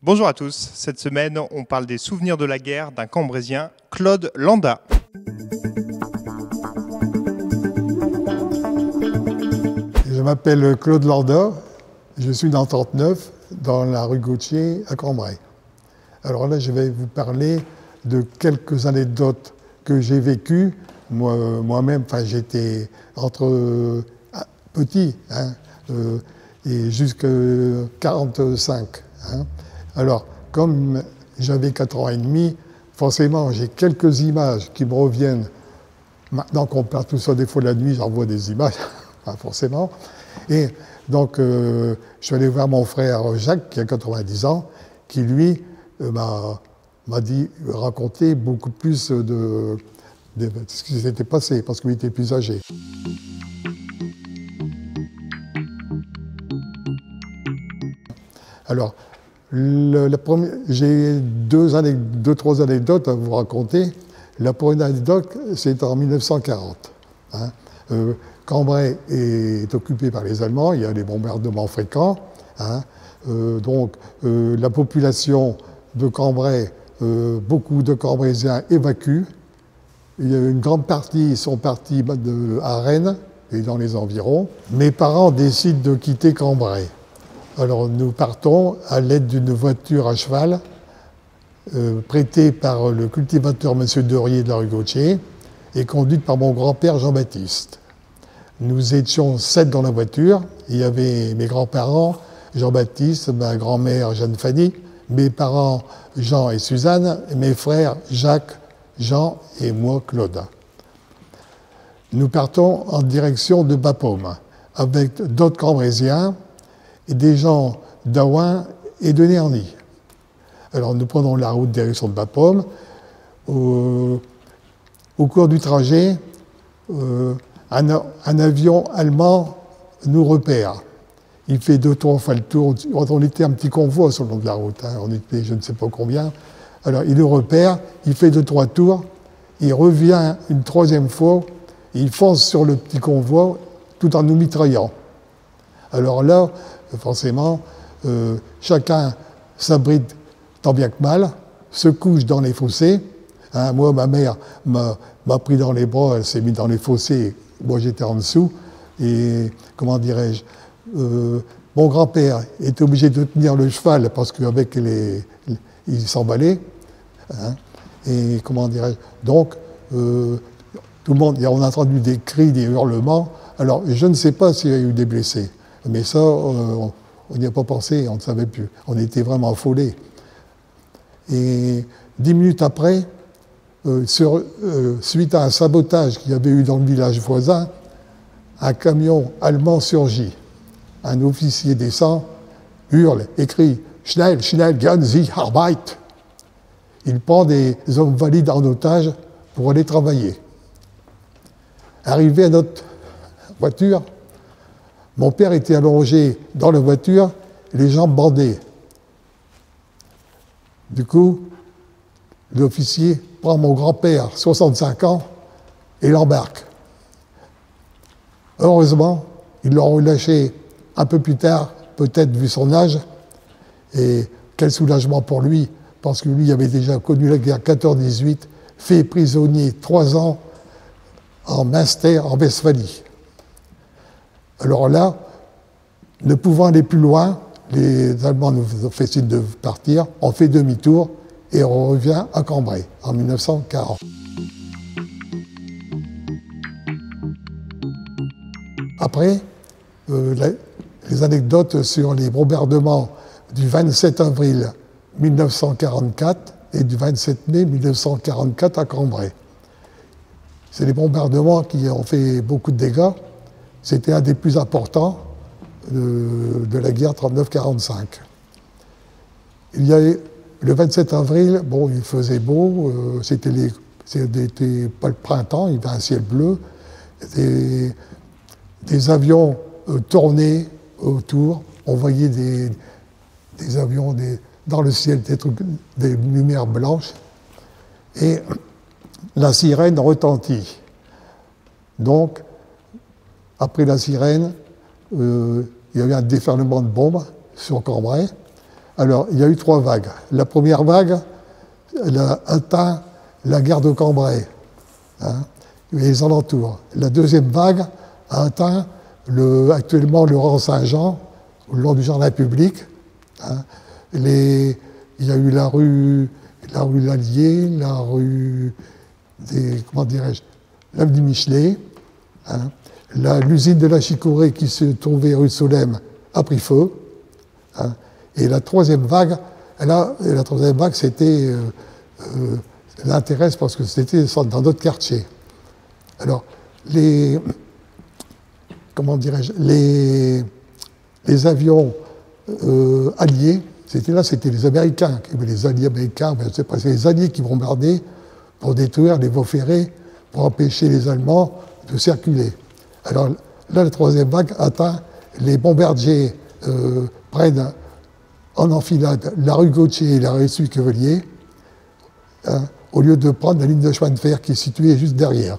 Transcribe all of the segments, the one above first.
Bonjour à tous, cette semaine on parle des souvenirs de la guerre d'un Cambrésien, Claude Landa. Je m'appelle Claude Landa, je suis dans 39, dans la rue Gautier à Cambrai. Alors là je vais vous parler de quelques anecdotes que j'ai vécues. Moi-même, j'étais entre petit et jusqu'à 45. Alors, comme j'avais 4 ans et demi, forcément, j'ai quelques images qui me reviennent. Maintenant qu'on parle tout ça des fois la nuit, j'en vois des images, forcément. Et donc, je suis allé voir mon frère Jacques, qui a 90 ans, qui, lui, m'a raconté beaucoup plus de ce qui s'était passé, parce qu'il était plus âgé. Alors, j'ai deux, trois anecdotes à vous raconter. La première anecdote, c'est en 1940. Cambrai est occupé par les Allemands, il y a des bombardements fréquents. Donc, la population de Cambrai, beaucoup de Cambrésiens évacuent. Il y a une grande partie sont partis à Rennes et dans les environs. Mes parents décident de quitter Cambrai. Alors nous partons à l'aide d'une voiture à cheval prêtée par le cultivateur M. Derier de la rue Gautier et conduite par mon grand-père Jean-Baptiste. Nous étions 7 dans la voiture. Il y avait mes grands-parents, Jean-Baptiste, ma grand-mère Jeanne-Fanny, mes parents Jean et Suzanne, et mes frères Jacques, Jean et moi Claude. Nous partons en direction de Bapaume avec d'autres Cambrésiens et des gens d'Aouin et de Nerny. Alors nous prenons la route direction de Bapaume. Au cours du trajet, un avion allemand nous repère. Il fait 2-3 fois le tour. On était un petit convoi sur le long de la route. On était je ne sais pas combien. Alors il nous repère, il fait 2-3 tours, il revient une 3e fois, il fonce sur le petit convoi tout en nous mitraillant. Alors là, forcément, chacun s'abrite tant bien que mal, se couche dans les fossés. Moi, ma mère m'a pris dans les bras, elle s'est mise dans les fossés, moi j'étais en dessous. Et comment dirais-je, mon grand-père était obligé de tenir le cheval parce qu'avec il s'emballait. Et comment dirais-je, donc, tout le monde, on a entendu des cris, des hurlements. Alors, je ne sais pas s'il y a eu des blessés. Mais ça, on n'y a pas pensé, on ne savait plus. On était vraiment affolés. Et 10 minutes après, suite à un sabotage qu'il y avait eu dans le village voisin, un camion allemand surgit. Un officier descend, hurle, écrit « Schnell, schnell, gehen Sie Arbeit !» Il prend des hommes valides en otage pour aller travailler. Arrivé à notre voiture, mon père était allongé dans la voiture, les jambes bandées. Du coup, l'officier prend mon grand-père, 65 ans, et l'embarque. Heureusement, ils l'ont relâché un peu plus tard, peut-être vu son âge, et quel soulagement pour lui, parce que lui avait déjà connu la guerre 14-18, fait prisonnier 3 ans en Münster, en Westphalie. Alors là, ne pouvant aller plus loin, les Allemands nous ont fait signe de partir, on fait demi-tour et on revient à Cambrai en 1940. Après, les anecdotes sur les bombardements du 27 avril 1944 et du 27 mai 1944 à Cambrai. C'est des bombardements qui ont fait beaucoup de dégâts. C'était un des plus importants de la guerre 39-45. Il y a le 27 avril, bon, il faisait beau, c'était pas le printemps, il y avait un ciel bleu, des avions tournaient autour, on voyait des avions dans le ciel, des lumières blanches, et la sirène retentit. Donc, après la sirène, il y avait un déferlement de bombes sur Cambrai. Alors, il y a eu 3 vagues. La première vague, elle a atteint la gare de Cambrai, hein, et les alentours. La deuxième vague a atteint actuellement le rang Saint-Jean, au long du jardin public. Hein. Il y a eu la rue Lallier, la rue comment dirais-je, l'avenue Michelet. Hein. L'usine de la Chicorée qui se trouvait rue Solesmes a pris feu. Hein. Et la troisième vague, c'était l'intéresse parce que c'était dans d'autres quartiers. Alors, comment dirais-je, les avions alliés, c'était les Américains, les alliés américains, je ne sais pas, c'est les alliés qui bombardaient pour détruire les voies ferrées, pour empêcher les Allemands de circuler. Alors là, la troisième vague atteint les bombardiers, prennent en enfilade la rue Gautier et la rue Sucrevelier, hein, au lieu de prendre la ligne de chemin de fer qui est située juste derrière.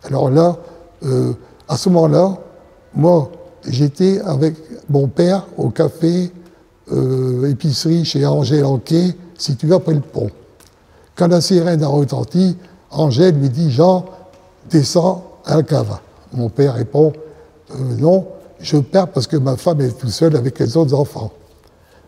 Alors là, à ce moment-là, moi, j'étais avec mon père au café épicerie chez Angèle Anquet, situé après le pont. Quand la sirène a retenti, Angèle lui dit « Jean, descends à la cave ». Mon père répond « Non, je pars parce que ma femme est toute seule avec les autres enfants ».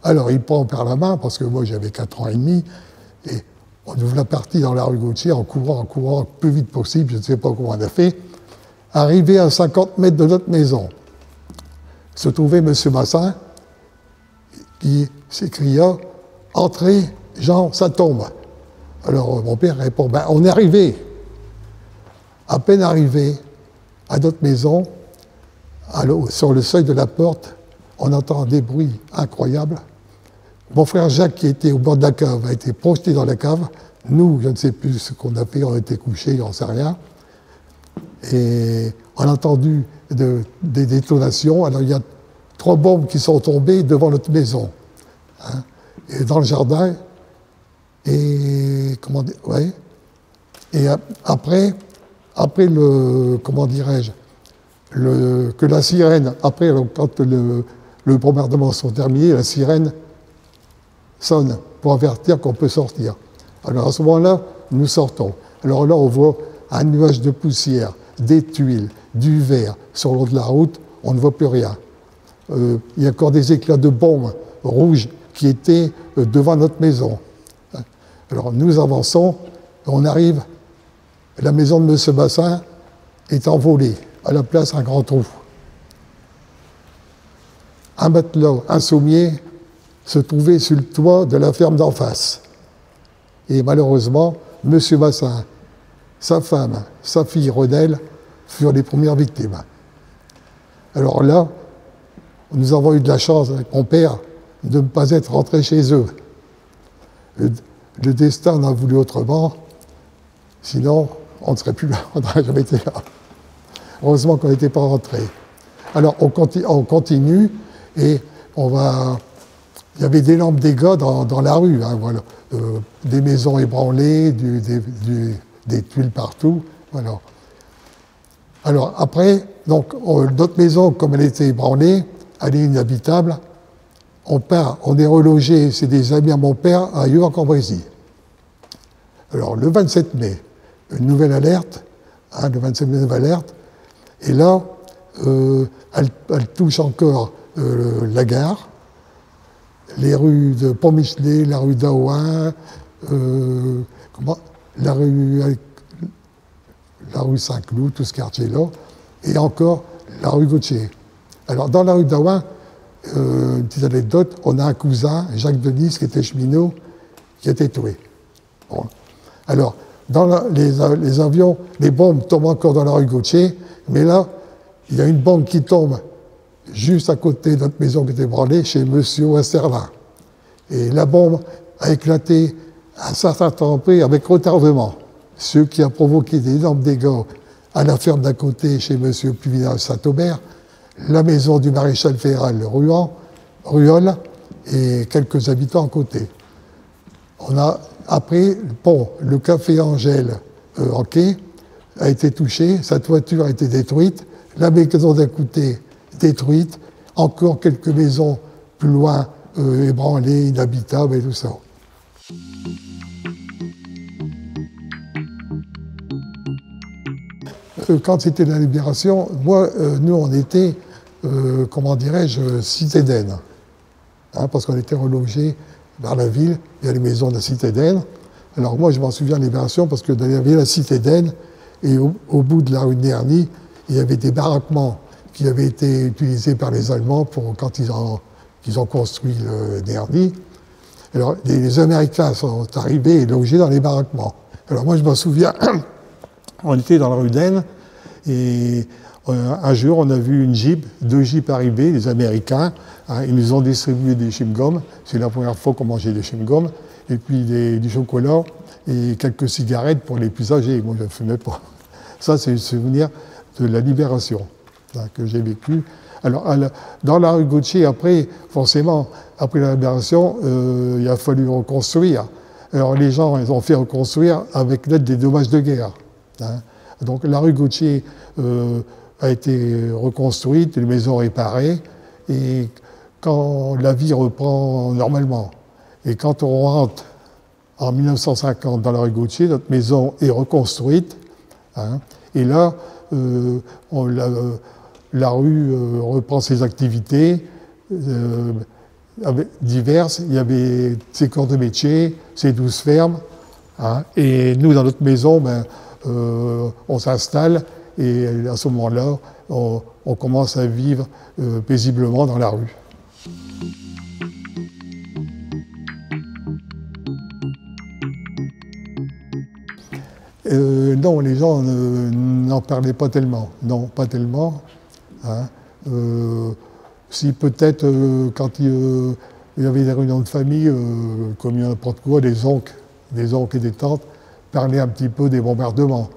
Alors il prend par la main, parce que moi j'avais 4 ans et demi, et on ouvre la partie dans la rue Gautier en courant le plus vite possible, je ne sais pas comment on a fait. Arrivé à 50 mètres de notre maison, se trouvait M. Massin, qui s'écria « Entrez, Jean, ça tombe ». Alors mon père répond « On est arrivé ». À peine arrivé à notre maison, sur le seuil de la porte, on entend des bruits incroyables. Mon frère Jacques, qui était au bord de la cave, a été projeté dans la cave. Nous, je ne sais plus ce qu'on a fait, on était couchés, on ne sait rien. Et on a entendu des détonations. Alors il y a 3 bombes qui sont tombées devant notre maison, hein, et dans le jardin. Et comment dire, ouais. Et après comment dirais-je, que la sirène, après, quand le bombardement sont terminés, la sirène sonne pour avertir qu'on peut sortir. Alors à ce moment-là, nous sortons. Alors là, on voit un nuage de poussière, des tuiles, du verre sur le long de la route, on ne voit plus rien. Il y a encore des éclats de bombes rouges qui étaient devant notre maison. Alors nous avançons, on arrive, la maison de M. Massin est envolée, à la place un grand trou. Un matelas, un sommier, se trouvait sur le toit de la ferme d'en face. Et malheureusement, M. Massin, sa femme, sa fille Renelle furent les premières victimes. Alors là, nous avons eu de la chance avec mon père de ne pas être rentrés chez eux. Le destin en a voulu autrement, sinon on ne serait plus là, on n'aurait jamais été là. Heureusement qu'on n'était pas rentrés. Alors on continue et il y avait des lampes dégâts dans la rue, hein, voilà. Des maisons ébranlées, des tuiles partout, voilà. Alors après, donc, notre maison, comme elle était ébranlée, elle est inhabitable, on est relogé, c'est des amis à mon père, à York-en-Brésil. Alors le 27 mai, une nouvelle alerte, hein, le 27 mai, une nouvelle alerte, et là, elle touche encore la gare, les rues de Pont-Michelet, la rue d'Aouin, la rue Saint-Cloud, tout ce quartier-là, et encore la rue Gautier. Alors, dans la rue d'Aouin, une petite anecdote, on a un cousin, Jacques Denis, qui était cheminot, qui a été tué. Bon. Alors, dans les avions, les bombes tombent encore dans la rue Gautier, mais là, il y a une bombe qui tombe juste à côté de notre maison qui était branlée, chez M. Westerlin. Et la bombe a éclaté à un certain temps après avec retardement, ce qui a provoqué d'énormes dégâts à la ferme d'à côté, chez M. Puvinal Saint-Aubert, la maison du maréchal fédéral Ruol et quelques habitants à côté. On a, après, bon, le café Angèle Anquet a été touché, sa toiture a été détruite, la maison d'à côté détruite, encore quelques maisons plus loin ébranlée, inhabitable et tout ça. Quand c'était la libération, nous on était, comment dirais-je, citadins, hein, parce qu'on était relogés vers la ville, il y a les maisons de la citadine. Alors moi je m'en souviens de la libération parce qu'il y avait la citadine et au bout de la rue de Nerny, il y avait des baraquements qui avaient été utilisés par les Allemands quand ils ont construit le Nerny. Alors les Américains sont arrivés et logés dans les baraquements. Alors moi je m'en souviens, on était dans la rue d'Aisne et un jour on a vu deux jeeps arriver, les Américains, hein, ils nous ont distribué des chewing-gums, c'est la première fois qu'on mangeait des chewing-gums, et puis du chocolat et quelques cigarettes pour les plus âgés, moi je ne fumais pas. Ça c'est le souvenir de la libération hein, que j'ai vécu. Alors dans la rue Gautier, après, forcément, après la libération, il a fallu reconstruire. Alors les gens, ils ont fait reconstruire avec l'aide des dommages de guerre. Hein. Donc la rue Gautier a été reconstruite, les maisons réparées, et quand la vie reprend normalement, et quand on rentre en 1950 dans la rue Gautier, notre maison est reconstruite, hein, et là, la rue reprend ses activités diverses. Il y avait ses corps de métier, ses 12 fermes, hein, et nous, dans notre maison, on s'installe et à ce moment-là, on commence à vivre paisiblement dans la rue. Non, les gens n'en parlaient pas tellement. Non, pas tellement. Hein. Si peut-être quand il y avait des réunions de famille, comme n'importe quoi, des oncles et des tantes parlaient un petit peu des bombardements.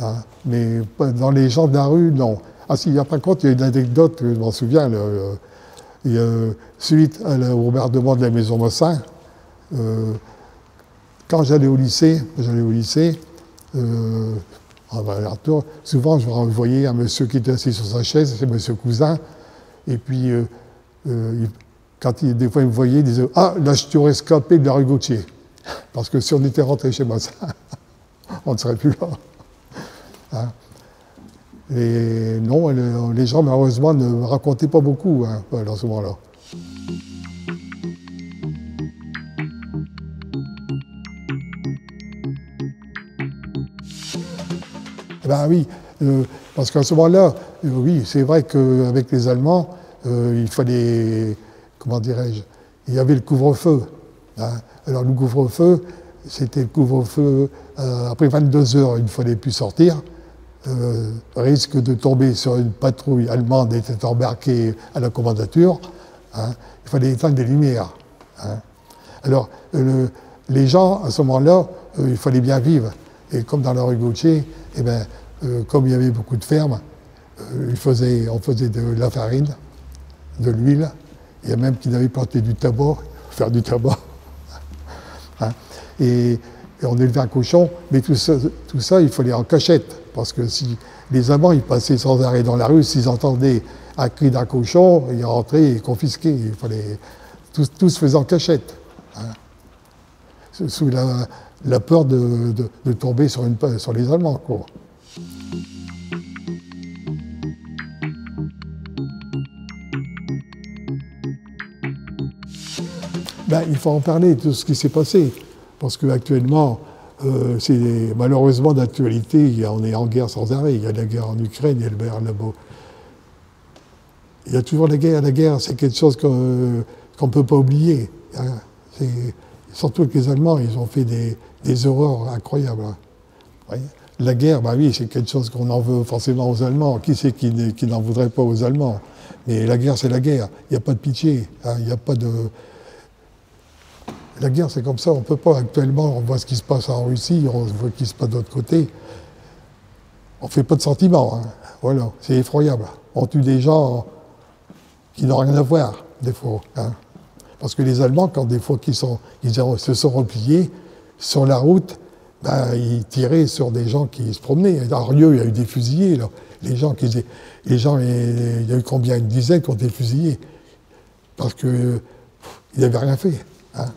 Hein. Mais dans les gens de la rue, non. Ah si, par contre, il y a une anecdote, je m'en souviens, suite au bombardement de la maison Mossin, quand j'allais au lycée, souvent je voyais un monsieur qui était assis sur sa chaise, c'est monsieur Cousin, et puis des fois il me voyait, il disait « Ah, là je t'aurais escapé de la rue Gautier », parce que si on était rentré chez Mossin, on ne serait plus là. Hein. Et non, les gens malheureusement ne me racontaient pas beaucoup hein, dans ce moment-là. Ben oui, parce qu'à ce moment-là, oui, c'est vrai qu'avec les Allemands, il fallait, comment dirais-je, il y avait le couvre-feu. Hein. Alors le couvre-feu, c'était le couvre-feu après 22 heures, il ne fallait plus sortir. Risque de tomber sur une patrouille allemande était embarquée à la commandature. Hein. Il fallait éteindre les lumières. Hein. Alors les gens, à ce moment-là, il fallait bien vivre. Et comme dans la rue Gautier, eh ben, comme il y avait beaucoup de fermes, on faisait de la farine, de l'huile. Il y a même qui avaient planté du tabac, faire du tabac. Hein. Et on élevait un cochon, mais tout ça, il fallait en cachette. Parce que si les Allemands, ils passaient sans arrêt dans la rue, s'ils entendaient un cri d'un cochon, ils rentraient et confisquaient. Il fallait, tout se faisait en cachette. Hein. Sous la peur de tomber sur les Allemands, quoi. Ben, il faut en parler de tout ce qui s'est passé, parce qu'actuellement, c'est malheureusement d'actualité, on est en guerre sans arrêt. Il y a la guerre en Ukraine, il y a le guerre là-bas. Il y a toujours la guerre, c'est quelque chose qu'on ne peut pas oublier. Hein. Surtout que les Allemands, ils ont fait des horreurs incroyables. Hein. Oui. La guerre, bah oui, c'est quelque chose qu'on en veut forcément aux Allemands. Qui c'est qui n'en voudrait pas aux Allemands? Mais la guerre, c'est la guerre. Il n'y a pas de pitié. Hein. Il n'y a pas de... La guerre, c'est comme ça. On ne peut pas, actuellement, on voit ce qui se passe en Russie, on voit ce qui se passe de l'autre côté. On ne fait pas de sentiments. Hein. Voilà, c'est effroyable. On tue des gens qui n'ont rien à voir, des fois. Hein. Parce que les Allemands, quand des fois ils se sont repliés sur la route, ben, ils tiraient sur des gens qui se promenaient. À Rieux, il y a eu des fusillés. Là. Il y a eu combien? Une dizaine qui ont été fusillés. Parce qu'ils il n'avait rien fait. Hein.